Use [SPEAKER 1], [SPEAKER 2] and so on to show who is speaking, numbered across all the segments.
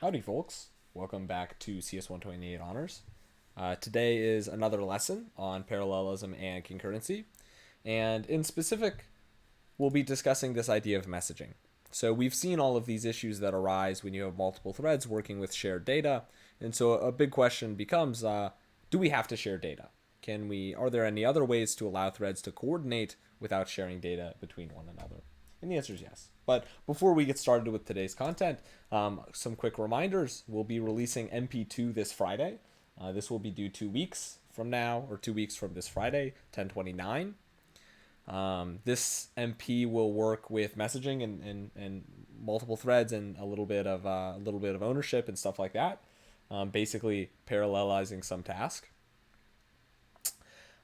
[SPEAKER 1] Howdy, folks. Welcome back to CS128-Honors. Today is another lesson on parallelism and concurrency. And in specific, we'll be discussing this idea of messaging. So we've seen all of these issues that arise when you have multiple threads working with shared data. And so a big question becomes, do we have to share data? Are there any other ways to allow threads to coordinate without sharing data between one another? And the answer is yes. But before we get started with today's content, some quick reminders. We'll be releasing MP2 this Friday. This will be due 2 weeks from now, or 2 weeks from this Friday, 10/29. This MP will work with messaging and multiple threads and a little bit of ownership and stuff like that. Basically parallelizing some task.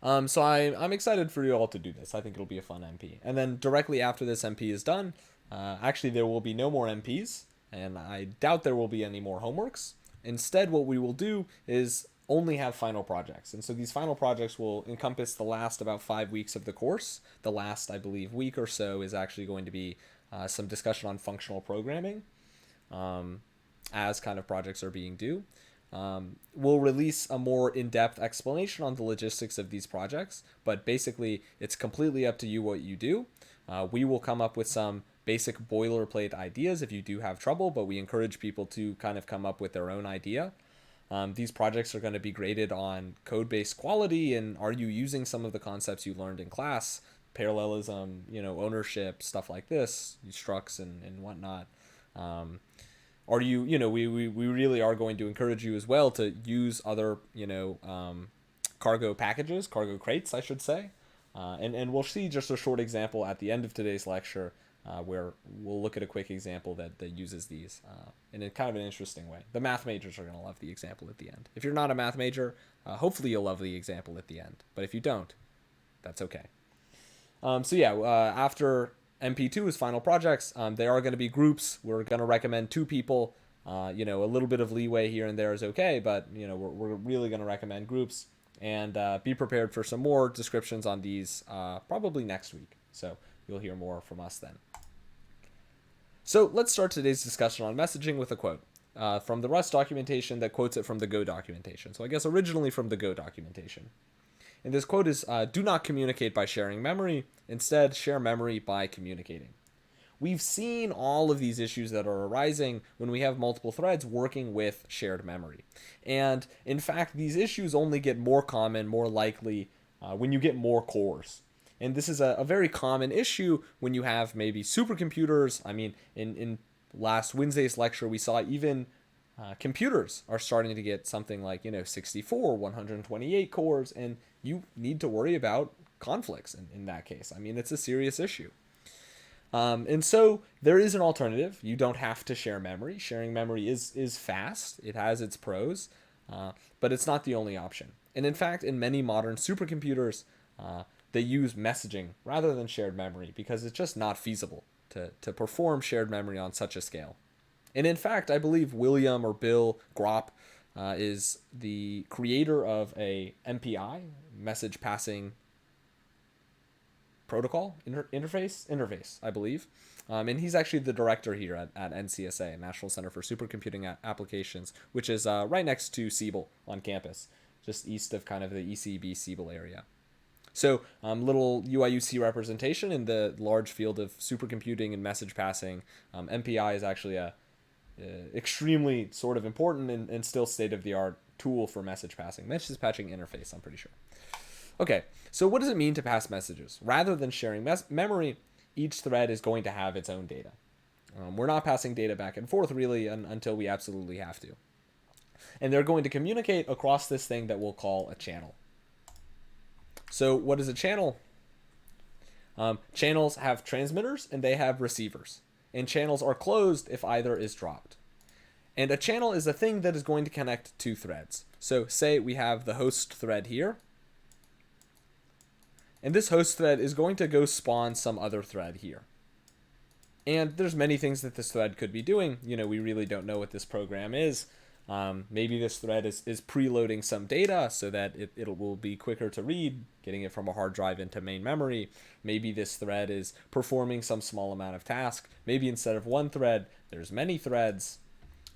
[SPEAKER 1] So I'm excited for you all to do this. I think it'll be a fun MP. And then directly after this MP is done, actually there will be no more MPs, and I doubt there will be any more homeworks. Instead, what we will do is only have final projects. And so these final projects will encompass the last about 5 weeks of the course. The last, I believe, week or so is actually going to be some discussion on functional programming as kind of projects are being due. We'll release a more in-depth explanation on the logistics of these projects, but basically it's completely up to you what you do. We will come up with some basic boilerplate ideas if you do have trouble, but we encourage people to kind of come up with their own idea. These projects are going to be graded on code-based quality and are you using some of the concepts you learned in class, parallelism, ownership, stuff like this, structs and whatnot. Are you, we really are going to encourage you as well to use other, cargo packages, cargo crates, I should say. And we'll see just a short example at the end of today's lecture where we'll look at a quick example that uses these in a kind of an interesting way. The math majors are going to love the example at the end. If you're not a math major, hopefully you'll love the example at the end. But if you don't, that's okay. After MP2 is final projects. They are going to be groups. We're going to recommend 2 people. A little bit of leeway here and there is okay, but we're really going to recommend groups. And be prepared for some more descriptions on these probably next week. So you'll hear more from us then. So let's start today's discussion on messaging with a quote from the Rust documentation that quotes it from the Go documentation. So I guess originally from the Go documentation. And this quote is, do not communicate by sharing memory. Instead, share memory by communicating. We've seen all of these issues that are arising when we have multiple threads working with shared memory. And in fact, these issues only get more common, more likely when you get more cores. And this is a very common issue when you have maybe supercomputers. I mean, in last Wednesday's lecture, we saw even computers are starting to get something like 64, 128 cores, and you need to worry about conflicts in that case. I mean, it's a serious issue. And so there is an alternative. You don't have to share memory. Sharing memory is fast. It has its pros, but it's not the only option. And in fact, in many modern supercomputers, they use messaging rather than shared memory because it's just not feasible to perform shared memory on such a scale. And in fact, I believe William or Bill Gropp is the creator of a MPI, message passing protocol interface, I believe. And he's actually the director here at NCSA, National Center for Supercomputing Applications, which is right next to Siebel on campus, just east of kind of the ECB Siebel area. So little UIUC representation in the large field of supercomputing and message passing. MPI is actually a extremely sort of important and still state-of-the-art tool for message passing interface, I'm pretty sure. Okay, so what does it mean to pass messages? Rather than sharing memory, each thread is going to have its own data. We're not passing data back and forth really until we absolutely have to. And they're going to communicate across this thing that we'll call a channel. So what is a channel? Channels have transmitters and they have receivers. And channels are closed if either is dropped. And a channel is a thing that is going to connect 2 threads. So say we have the host thread here. And this host thread is going to go spawn some other thread here. And there's many things that this thread could be doing. We really don't know what this program is. Maybe this thread is preloading some data so that it will be quicker to read, getting it from a hard drive into main memory. Maybe this thread is performing some small amount of task. Maybe instead of one thread, there's many threads.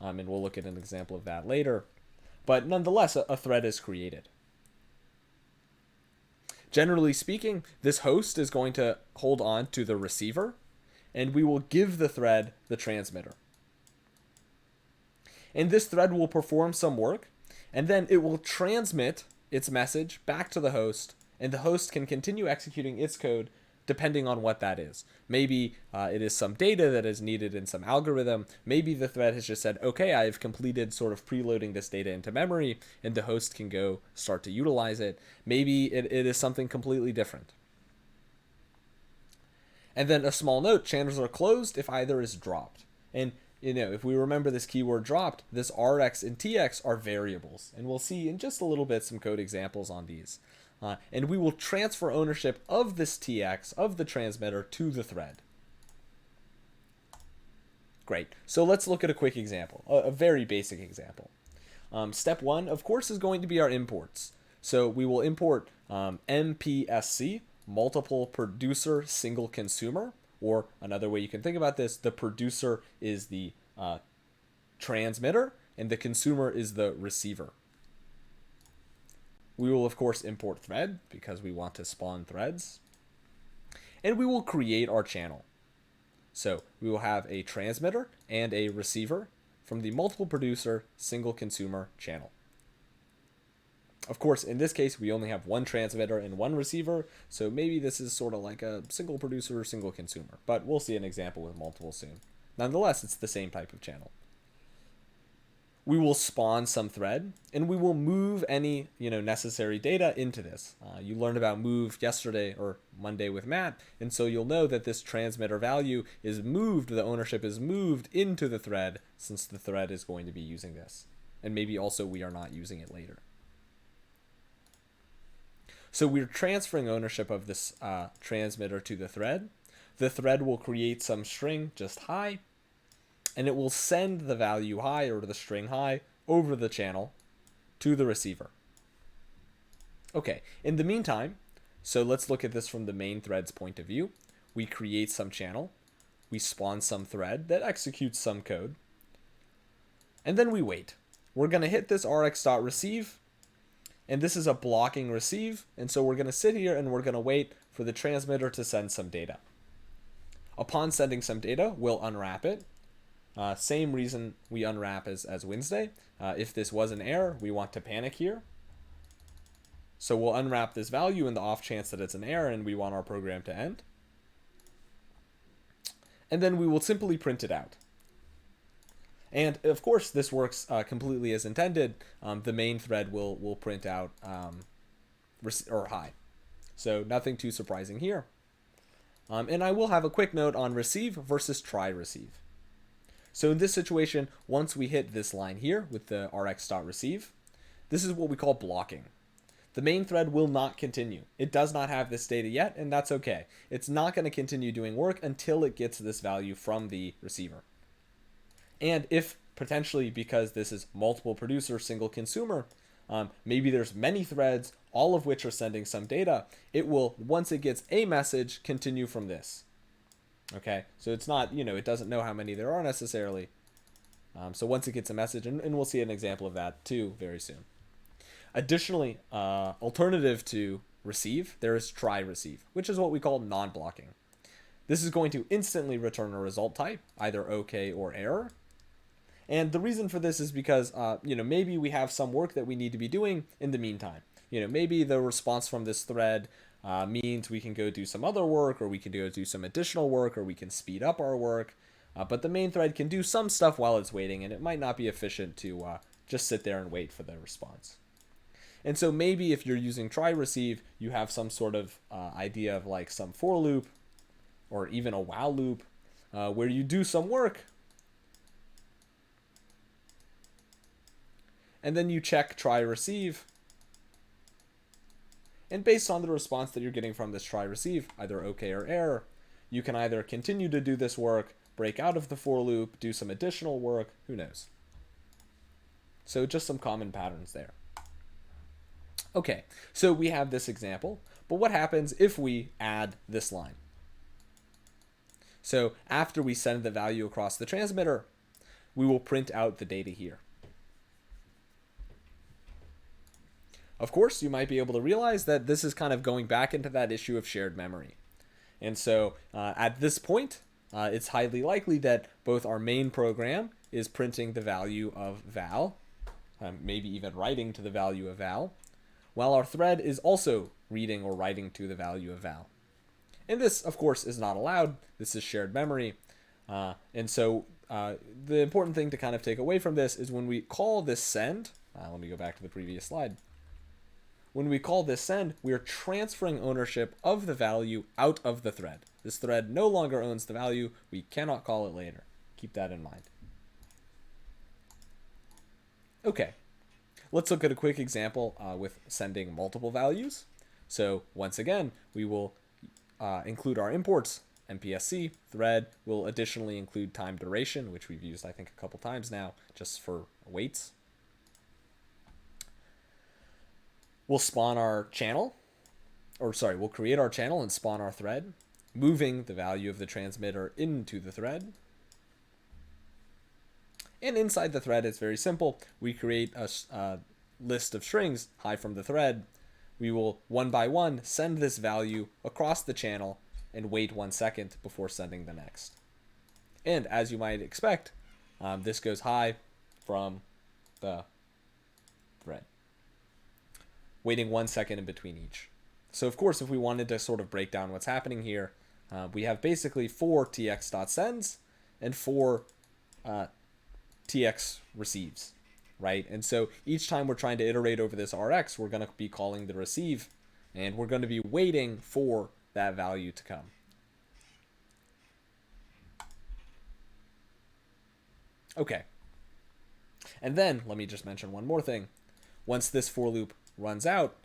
[SPEAKER 1] And we'll look at an example of that later. But nonetheless, a thread is created. Generally speaking, this host is going to hold on to the receiver, and we will give the thread the transmitter. And this thread will perform some work, and then it will transmit its message back to the host, and the host can continue executing its code depending on what that is. Maybe it is some data that is needed in some algorithm. Maybe the thread has just said, okay, I've completed sort of preloading this data into memory, and the host can go start to utilize it. Maybe it is something completely different. And then a small note, channels are closed if either is dropped. And if we remember this keyword dropped, this Rx and Tx are variables. And we'll see in just a little bit some code examples on these. And we will transfer ownership of this Tx, of the transmitter, to the thread. Great. So let's look at a quick example, a very basic example. Step 1, of course, is going to be our imports. So we will import MPSC, multiple producer, single consumer, or another way you can think about this, the producer is the transmitter, and the consumer is the receiver. We will, of course, import thread because we want to spawn threads. And we will create our channel. So we will have a transmitter and a receiver from the multiple producer, single consumer channel. Of course, in this case, we only have one transmitter and one receiver, so maybe this is sort of like a single producer, single consumer. But we'll see an example with multiple soon. Nonetheless, it's the same type of channel. We will spawn some thread, and we will move any necessary data into this. You learned about move yesterday or Monday with Matt, and so you'll know that this transmitter value is moved, the ownership is moved into the thread, since the thread is going to be using this. And maybe also we are not using it later. So we're transferring ownership of this transmitter to the thread. The thread will create some string, just hi, and it will send the value hi, or the string hi, over the channel to the receiver. Okay, in the meantime, so let's look at this from the main thread's point of view. We create some channel, we spawn some thread that executes some code, and then we wait. We're going to hit this rx.receive, and this is a blocking receive, and so we're going to sit here and we're going to wait for the transmitter to send some data. Upon sending some data, we'll unwrap it. Same reason we unwrap as Wednesday. If this was an error, we want to panic here. So we'll unwrap this value in the off chance that it's an error and we want our program to end. And then we will simply print it out. And of course, this works completely as intended. The main thread will print out or hi. So nothing too surprising here. And I will have a quick note on receive versus try receive. So in this situation, once we hit this line here with the rx.receive, this is what we call blocking. The main thread will not continue. It does not have this data yet, and that's okay. It's not going to continue doing work until it gets this value from the receiver. And if potentially, because this is multiple producer, single consumer, maybe there's many threads, all of which are sending some data, it will, once it gets a message, continue from this. Okay, so it's not, it doesn't know how many there are necessarily. So once it gets a message, and we'll see an example of that too very soon. Additionally, alternative to receive, there is try receive, which is what we call non-blocking. This is going to instantly return a result type, either OK or error. And the reason for this is because, maybe we have some work that we need to be doing in the meantime. Maybe the response from this thread means we can go do some other work, or we can go do some additional work, or we can speed up our work. But the main thread can do some stuff while it's waiting, and it might not be efficient to just sit there and wait for the response. And so maybe if you're using try receive, you have some sort of idea of like some for loop, or even a while loop, where you do some work, and then you check try receive. And based on the response that you're getting from this try receive, either OK or error, you can either continue to do this work, break out of the for loop, do some additional work, who knows. So just some common patterns there. Okay, so we have this example, but what happens if we add this line? So after we send the value across the transmitter, we will print out the data here. Of course, you might be able to realize that this is kind of going back into that issue of shared memory. And so at this point, it's highly likely that both our main program is printing the value of val, maybe even writing to the value of val, while our thread is also reading or writing to the value of val. And this, of course, is not allowed. This is shared memory. And so the important thing to kind of take away from this is when we call this send, let me go back to the previous slide. When we call this send, we are transferring ownership of the value out of the thread. This thread no longer owns the value. We cannot call it later. Keep that in mind. Okay, let's look at a quick example with sending multiple values. So once again, we will include our imports. MPSC thread will additionally include time duration, which we've used I think a couple times now just for weights. We'll spawn our channel, we'll create our channel and spawn our thread, moving the value of the transmitter into the thread. And inside the thread, it's very simple. We create a list of strings, high from the thread. We will, one by one, send this value across the channel and wait 1 second before sending the next. And as you might expect, this goes high from the thread, waiting 1 second in between each. So of course, if we wanted to sort of break down what's happening here, we have basically 4 tx.sends and 4 tx receives, right? And so each time we're trying to iterate over this rx, we're going to be calling the receive, and we're going to be waiting for that value to come. Okay. And then let me just mention one more thing. Once this for loop runs out,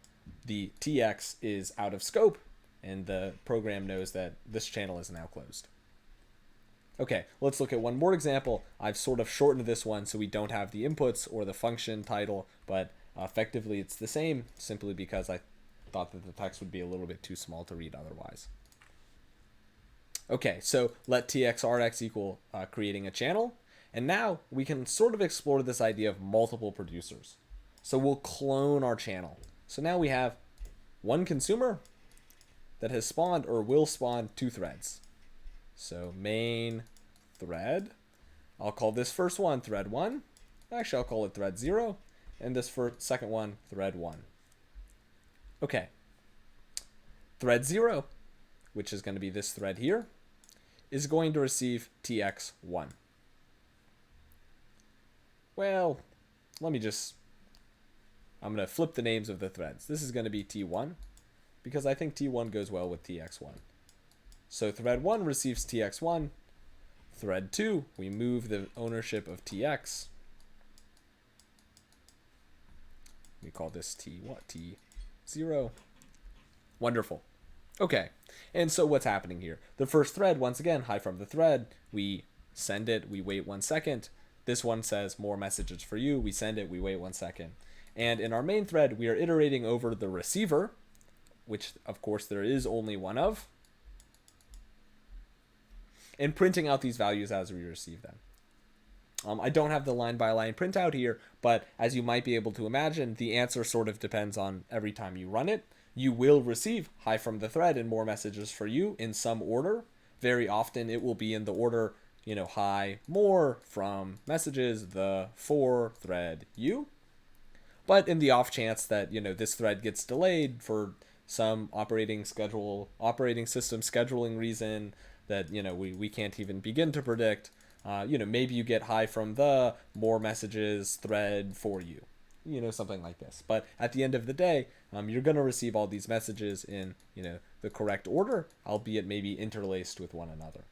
[SPEAKER 1] the tx is out of scope, and the program knows that this channel is now closed. Okay, let's look at one more example. I've sort of shortened this one so we don't have the inputs or the function title, but effectively it's the same, simply because I thought that the text would be a little bit too small to read otherwise. Okay, so let txrx equal creating a channel, and now we can sort of explore this idea of multiple producers. So we'll clone our channel. So now we have one consumer that has spawned or will spawn 2 threads. So main thread, I'll call this first one thread 1. Actually, I'll call it thread 0, and this second one thread 1. Okay. Thread 0, which is going to be this thread here, is going to receive tx1. Well, I'm going to flip the names of the threads. This is going to be T1, because I think T1 goes well with TX1. So thread 1 receives TX1. Thread 2, we move the ownership of TX. We call this T0. Wonderful. Okay, and so what's happening here? The first thread, once again, high from the thread. We send it, we wait 1 second. This one says more messages for you. We send it, we wait 1 second. And in our main thread, we are iterating over the receiver, which of course there is only one of, and printing out these values as we receive them. I don't have the line-by-line printout here, but as you might be able to imagine, the answer sort of depends on every time you run it. You will receive high from the thread and more messages for you in some order. Very often it will be in the order, high, more, from, messages, the, for, thread, you. But in the off chance that, this thread gets delayed for some operating system scheduling reason that, we can't even begin to predict, maybe you get high from the, more messages, thread, for you, something like this. But at the end of the day, you're going to receive all these messages in, the correct order, albeit maybe interlaced with one another.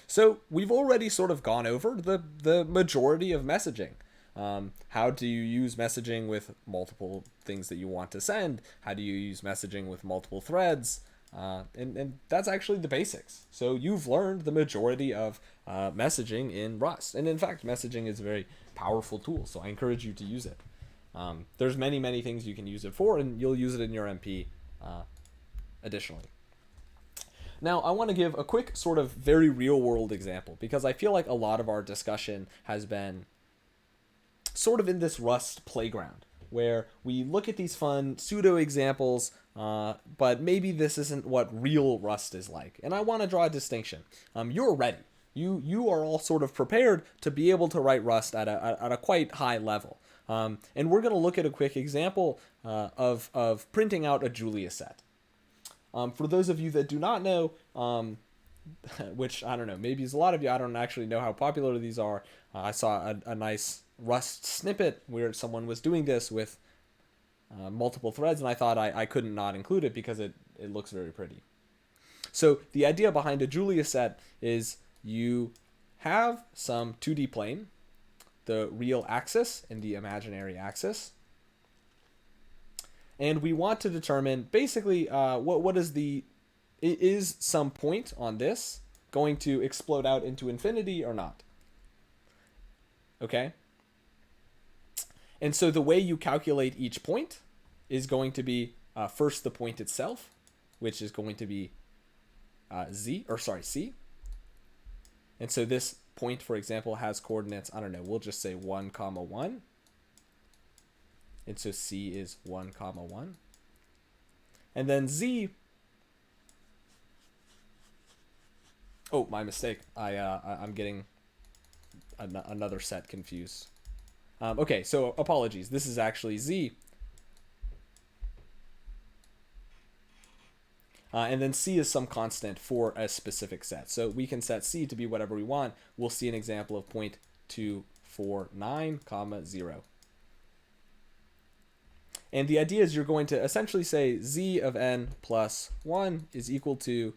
[SPEAKER 1] So we've already sort of gone over the majority of messaging. How do you use messaging with multiple things that you want to send? How do you use messaging with multiple threads? And that's actually the basics. So you've learned the majority of messaging in Rust. And in fact, messaging is a very powerful tool, so I encourage you to use it. There's many things you can use it for, and you'll use it in your MP additionally. Now, I want to give a quick sort of very real world example because I feel like a lot of our discussion has been sort of in this Rust playground where we look at these fun pseudo examples, but maybe this isn't what real Rust is like. And I want to draw a distinction. You're ready. You are all sort of prepared to be able to write Rust at a quite high level. And we're going to look at a quick example of printing out a Julia set. For those of you that do not know, which I don't know, maybe it's a lot of you, I don't actually know how popular these are. I saw a nice Rust snippet where someone was doing this with multiple threads, and I thought I couldn't not include it because it looks very pretty. So the idea behind a Julia set is you have some 2D plane, the real axis and the imaginary axis, and we want to determine basically what is some point on this going to explode out into infinity or not? Okay. And so the way you calculate each point is going to be first the point itself, which is going to be C. And so this point, for example, has coordinates, I don't know, we'll just say 1, 1. And so C is 1, 1. And then Z, oh, my mistake. I'm getting another set confused. Okay, so apologies. This is actually Z. And then C is some constant for a specific set. So we can set C to be whatever we want. We'll see an example of 0.249, 0. And the idea is you're going to essentially say Z of n plus 1 is equal to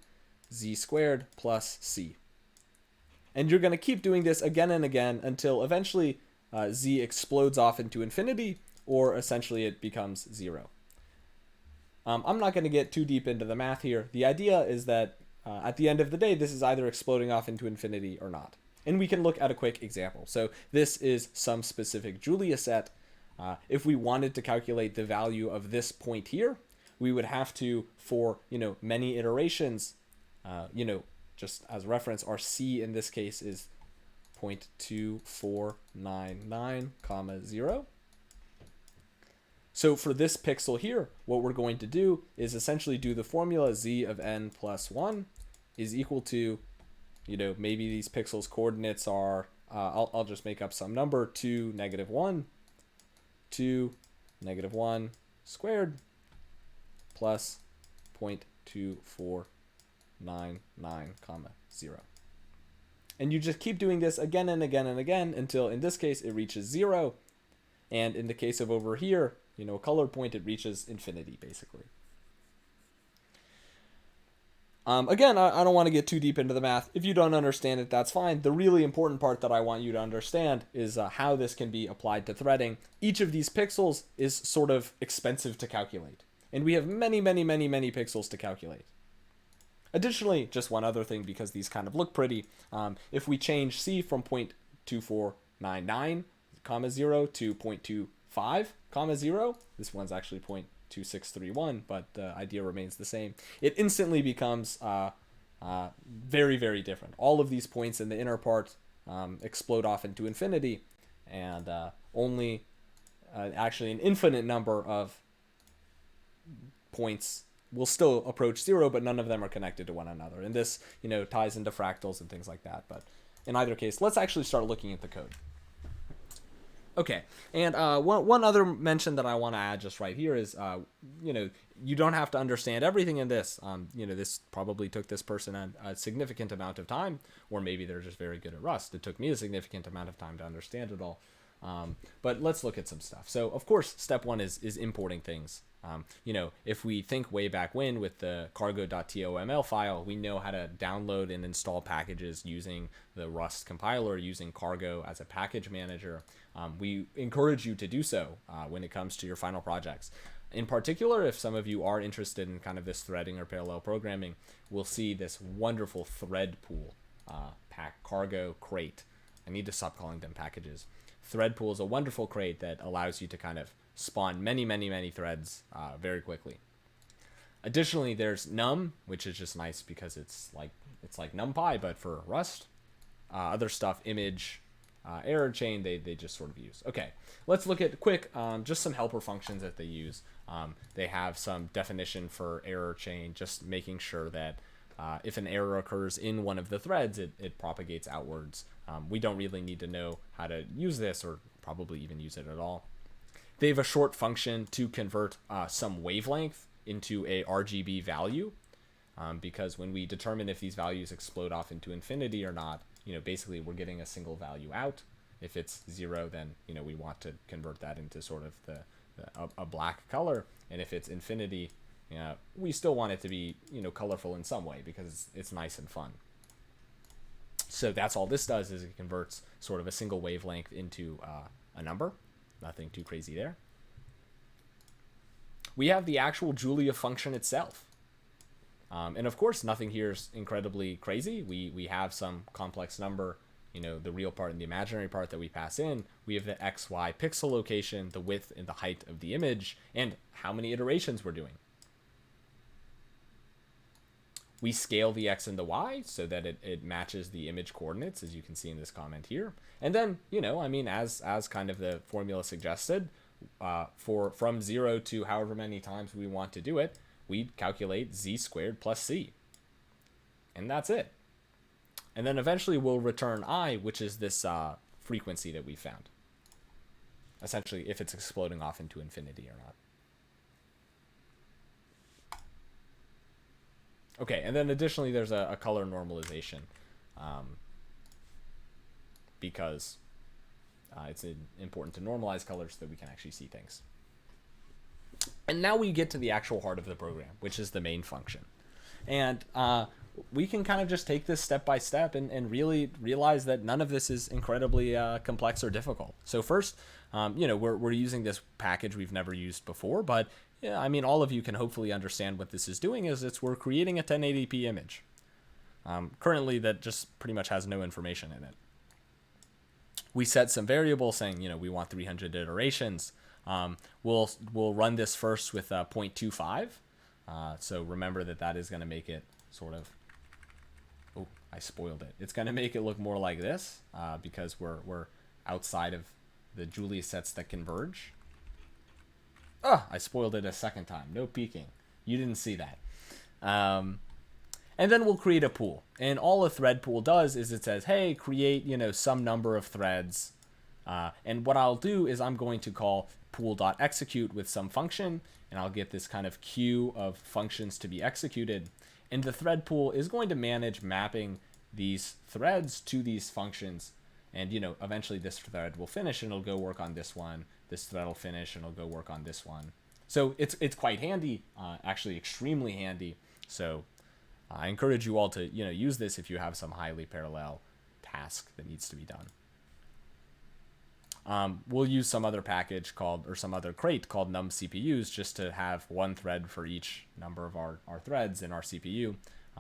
[SPEAKER 1] Z squared plus C. And you're going to keep doing this again and again until eventually Z explodes off into infinity, or essentially it becomes 0. I'm not going to get too deep into the math here. The idea is that at the end of the day, this is either exploding off into infinity or not. And we can look at a quick example. So this is some specific Julia set. If we wanted to calculate the value of this point here, we would have to, for many iterations, just as reference, our C in this case is 0.2499, 0. So for this pixel here, what we're going to do is essentially do the formula Z of n plus 1 is equal to, maybe these pixels coordinates are, I'll just make up some number, 2, -1, 2, -1 squared plus 0.2499, 0. And you just keep doing this again and again and again until, in this case, it reaches 0. And in the case of over here, a colored point, it reaches infinity, basically. Again, I don't want to get too deep into the math. If you don't understand it, that's fine. The really important part that I want you to understand is how this can be applied to threading. Each of these pixels is sort of expensive to calculate. And we have many, many, many, many pixels to calculate. Additionally, just one other thing, because these kind of look pretty, if we change C from 0.2499, 0 to 0.25, 0, this one's actually 0.2631, but the idea remains the same. It instantly becomes very, very different. All of these points in the inner part explode off into infinity, and only actually an infinite number of points will still approach 0, but none of them are connected to one another. And this, ties into fractals and things like that. But in either case, let's actually start looking at the code. Okay, and one other mention that I want to add just right here is, you don't have to understand everything in this. This probably took this person a significant amount of time, or maybe they're just very good at Rust. It took me a significant amount of time to understand it all. But let's look at some stuff. So, of course, step one is importing things. If we think way back when with the cargo.toml file, we know how to download and install packages using the Rust compiler, using Cargo as a package manager. We encourage you to do so when it comes to your final projects. In particular, if some of you are interested in kind of this threading or parallel programming, we'll see this wonderful thread pool, cargo crate. I need to stop calling them packages. Thread pool is a wonderful crate that allows you to kind of spawn many, many, many threads very quickly. Additionally, there's num, which is just nice because it's like NumPy, but for Rust. Other stuff, image, error chain, they just sort of use. Okay, let's look at quick, just some helper functions that they use. They have some definition for error chain, just making sure that if an error occurs in one of the threads, it propagates outwards. We don't really need to know how to use this, or probably even use it at all. They have a short function to convert some wavelength into a RGB value, because when we determine if these values explode off into infinity or not, basically we're getting a single value out. If it's 0, then we want to convert that into sort of a black color, and if it's infinity, we still want it to be colorful in some way because it's nice and fun. So that's all this does, is it converts sort of a single wavelength into a number. Nothing too crazy there. We have the actual Julia function itself. And of course, nothing here is incredibly crazy. We have some complex number, the real part and the imaginary part that we pass in. We have the XY pixel location, the width and the height of the image, and how many iterations we're doing. We scale the X and the Y so that it matches the image coordinates, as you can see in this comment here. And then, as kind of the formula suggested, from 0 to however many times we want to do it, we calculate z squared plus c. And that's it. And then eventually we'll return I, which is this frequency that we found. Essentially, if it's exploding off into infinity or not. Okay, and then additionally there's a color normalization, because it's important to normalize colors so that we can actually see things. And now we get to the actual heart of the program, which is the main function. And we can kind of just take this step by step and really realize that none of this is incredibly complex or difficult. So first, we're using this package we've never used before, but yeah, all of you can hopefully understand what this is doing. We're creating a 1080p image. Currently, that just pretty much has no information in it. We set some variable saying, we want 300 iterations. We'll run this first with 0.25. So remember that is going to make it sort of, oh, I spoiled it. It's going to make it look more like this because we're outside of the Julia sets that converge. Oh, I spoiled it a second time. No peeking. You didn't see that. And then we'll create a pool. And all a thread pool does is it says, hey, create, some number of threads. And what I'll do is I'm going to call pool.execute with some function, and I'll get this kind of queue of functions to be executed. And the thread pool is going to manage mapping these threads to these functions. And, eventually this thread will finish and it'll go work on this one. This thread will finish and it'll go work on this one. So it's quite handy, actually extremely handy. So I encourage you all to, use this if you have some highly parallel task that needs to be done. We'll use some other package some other crate called num CPUs just to have one thread for each number of our threads in our CPU.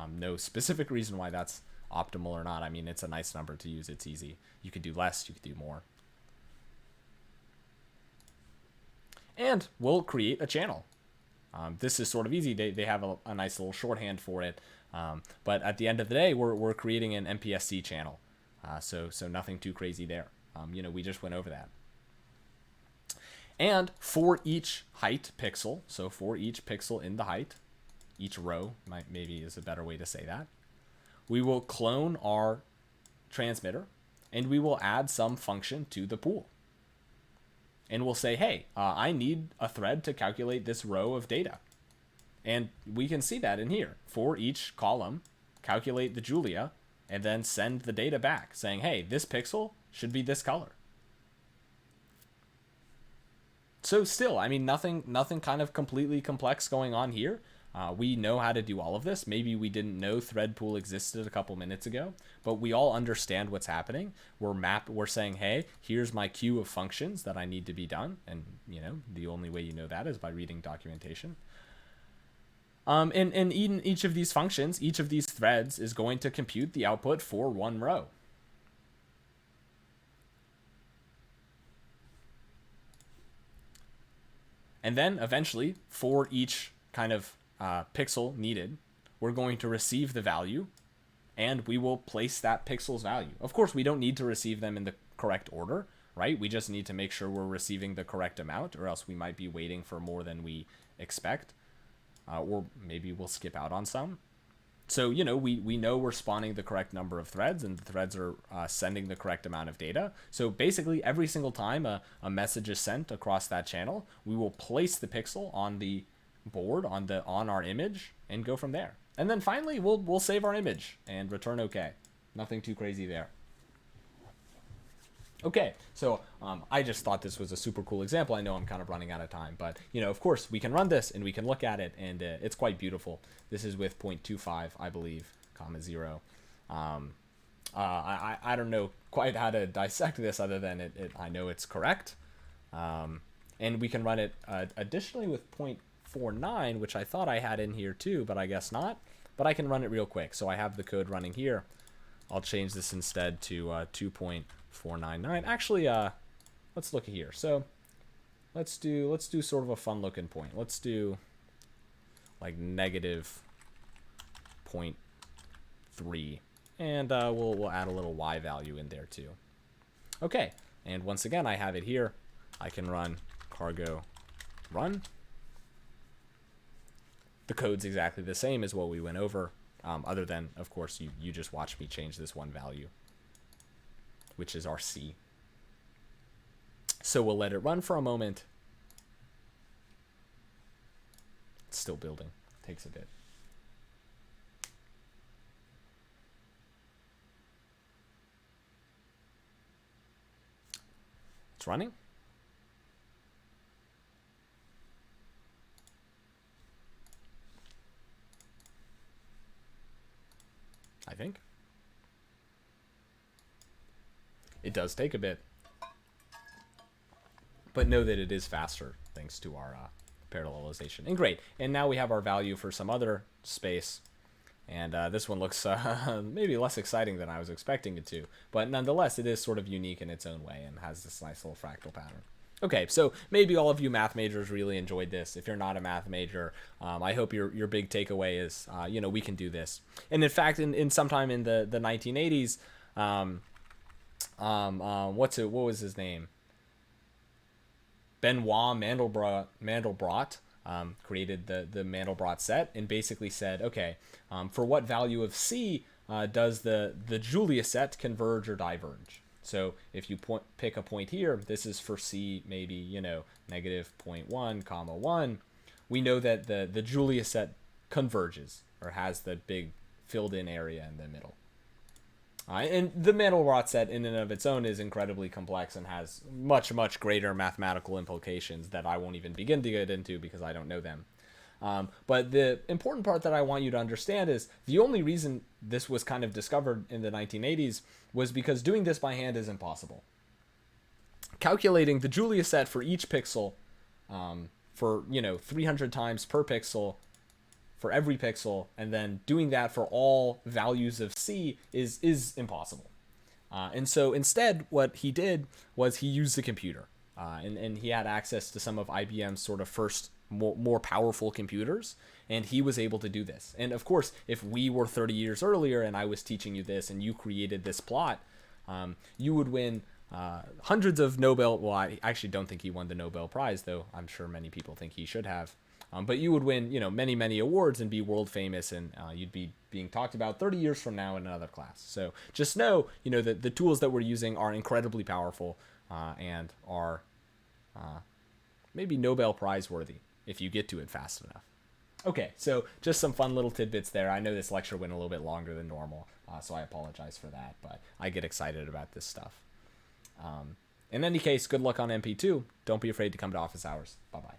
[SPEAKER 1] No specific reason why that's optimal or not. It's a nice number to use. It's easy. You could do less, you could do more. And we'll create a channel. This is sort of easy. They have a nice little shorthand for it. But at the end of the day, we're creating an MPSC channel. So nothing too crazy there. We just went over that. And for each height pixel, so for each pixel in the height, each row maybe is a better way to say that, we will clone our transmitter and we will add some function to the pool. And we'll say, hey, I need a thread to calculate this row of data. And we can see that in here. For each column, calculate the Julia, and then send the data back saying, hey, this pixel should be this color. So still, nothing kind of completely complex going on here. We know how to do all of this. Maybe we didn't know thread pool existed a couple minutes ago, but we all understand what's happening. We're saying, hey, here's my queue of functions that I need to be done. And, the only way you know that is by reading documentation. And in each of these functions, each of these threads is going to compute the output for one row. And then eventually, for each kind of pixel needed, we're going to receive the value, and we will place that pixel's value. Of course, we don't need to receive them in the correct order, right? We just need to make sure we're receiving the correct amount, or else we might be waiting for more than we expect, or maybe we'll skip out on some. So, you know, we know we're spawning the correct number of threads, and the threads are sending the correct amount of data. So basically, every single time a message is sent across that channel, we will place the pixel on the board, on our image, and go from there. And then finally, we'll save our image and return OK. Nothing too crazy there. Okay, so I just thought this was a super cool example. I know I'm kind of running out of time, but you know, of course, we can run this and we can look at it, and it's quite beautiful. This is with 0.25, I believe, comma 0. I don't know quite how to dissect this other than I know it's correct. And we can run it additionally with 0.49, which I thought I had in here too, but I guess not. But I can run it real quick. So I have the code running here. I'll change this instead to 2.499. Actually, let's look here. So let's do sort of a fun looking point. Let's do like negative 0.3, and we'll add a little y value in there too. Okay, and once again, I have it here. I can run cargo run. The code's exactly the same as what we went over, other than, of course, you just watch me change this one value, which is our C. So we'll let it run for a moment. It's still building. Takes a bit. It's running. I think. It does take a bit, but know that it is faster thanks to our parallelization. And great. And now we have our value for some other space. And this one looks maybe less exciting than I was expecting it to. But nonetheless, it is sort of unique in its own way and has this nice little fractal pattern. Okay, so maybe all of you math majors really enjoyed this. If you're not a math major, I hope your big takeaway is, you know, we can do this. And in fact, in sometime in the 1980s, what was his name? Benoit Mandelbrot created the Mandelbrot set and basically said, okay, for what value of C does the Julia set converge or diverge? So if you pick a point here, this is for C, maybe, you know, negative 0.1, comma 1. We know that the Julia set converges or has the big filled in area in the middle. And the Mandelbrot set in and of its own is incredibly complex and has much, much greater mathematical implications that I won't even begin to get into because I don't know them. But the important part that I want you to understand is the only reason this was kind of discovered in the 1980s was because doing this by hand is impossible. Calculating the Julia set for each pixel for, you know, 300 times per pixel for every pixel, and then doing that for all values of C is impossible. And so instead, what he did was he used the computer, and he had access to some of IBM's sort of first more powerful computers, and he was able to do this. And of course, if we were 30 years earlier and I was teaching you this and you created this plot, you would win hundreds of Nobel. Well, I actually don't think he won the Nobel Prize, though I'm sure many people think he should have. But you would win, you know, many, many awards and be world famous, and you'd be being talked about 30 years from now in another class. So just know, you know, that the tools that we're using are incredibly powerful and are maybe Nobel Prize worthy if you get to it fast enough. Okay, so just some fun little tidbits there. I know this lecture went a little bit longer than normal, so I apologize for that, but I get excited about this stuff. In any case, good luck on MP2. Don't be afraid to come to office hours. Bye-bye.